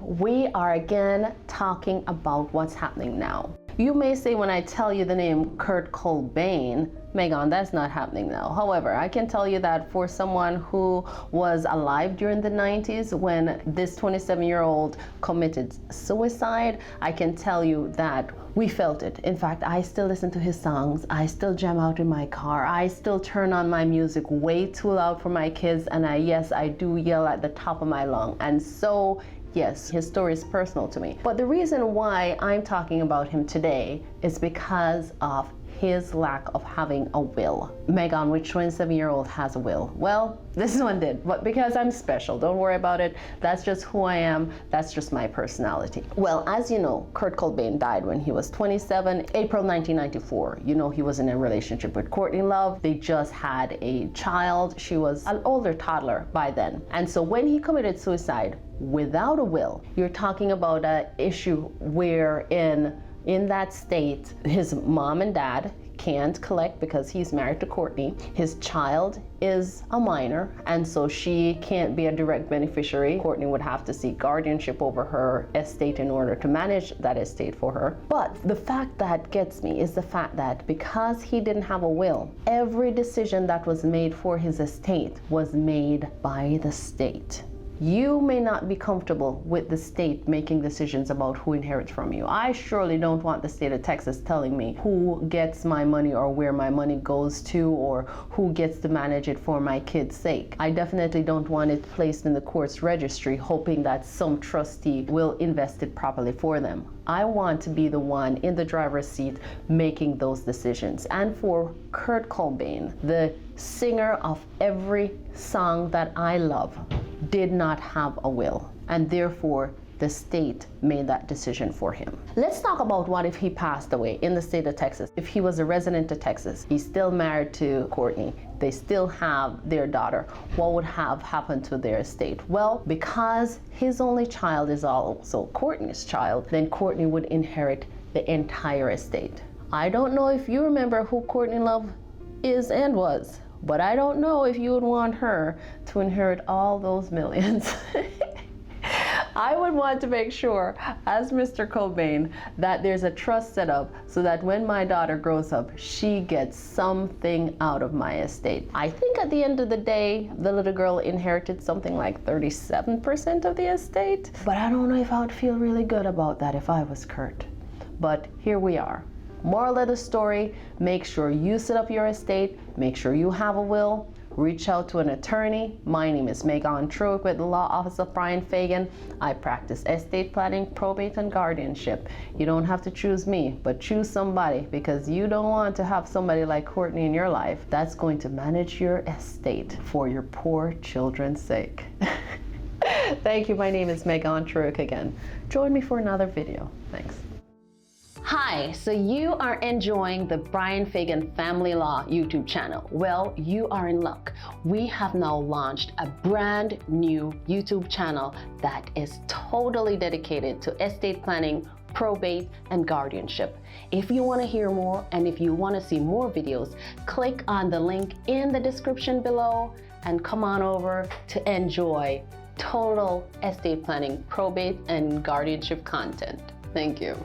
we are again talking about what's happening now. You may say when I tell you the name Kurt Cobain, Megan, that's not happening now. However, I can tell you that for someone who was alive during the 90s when this 27-year-old committed suicide, I can tell you that we felt it. In fact, I still listen to his songs. I still jam out in my car. I still turn on my music way too loud for my kids. And yes, I do yell at the top of my lung. And so, yes, his story is personal to me. But the reason why I'm talking about him today is because of his lack of having a will. Megan, which 27-year-old has a will? Well, this one did, but because I'm special, don't worry about it. That's just who I am. That's just my personality. Well, as you know, Kurt Cobain died when he was 27, April 1994. You know, he was in a relationship with Courtney Love. They just had a child. She was an older toddler by then. And so when he committed suicide without a will, you're talking about an issue wherein in that state, his mom and dad can't collect because he's married to Courtney. His child is a minor, and so she can't be a direct beneficiary. Courtney would have to seek guardianship over her estate in order to manage that estate for her. But the fact that gets me is the fact that because he didn't have a will, every decision that was made for his estate was made by the state. You may not be comfortable with the state making decisions about who inherits from you. I surely don't want the state of Texas telling me who gets my money or where my money goes to or who gets to manage it for my kids' sake. I definitely don't want it placed in the court's registry hoping that some trustee will invest it properly for them. I want to be the one in the driver's seat making those decisions. And for Kurt Cobain, the singer of every song that I love, did not have a will, and therefore the state made that decision for him. Let's talk about what if he passed away in the state of Texas. If he was a resident of Texas, he's still married to Courtney, they still have their daughter, what would have happened to their estate? Well, because his only child is also Courtney's child, then Courtney would inherit the entire estate. I don't know if you remember who Courtney Love is and was, but I don't know if you would want her to inherit all those millions. I would want to make sure, as Mr. Cobain, that there's a trust set up so that when my daughter grows up, she gets something out of my estate. I think at the end of the day, the little girl inherited something like 37% of the estate, but I don't know if I would feel really good about that if I was Kurt. But here we are. Moral of the story, make sure you set up your estate, make sure you have a will, reach out to an attorney. My name is Megan Truitt with the Law Office of Bryan Fagan. I practice estate planning, probate, and guardianship. You don't have to choose me, but choose somebody because you don't want to have somebody like Courtney in your life that's going to manage your estate for your poor children's sake. Thank you. My name is Megan Truitt again. Join me for another video. Thanks. Hi, so you are enjoying the Bryan Fagan Family Law YouTube channel. Well, you are in luck. We have now launched a brand new YouTube channel that is totally dedicated to estate planning, probate, and guardianship. If you want to hear more and if you want to see more videos, click on the link in the description below and come on over to enjoy total estate planning, probate, and guardianship content. Thank you.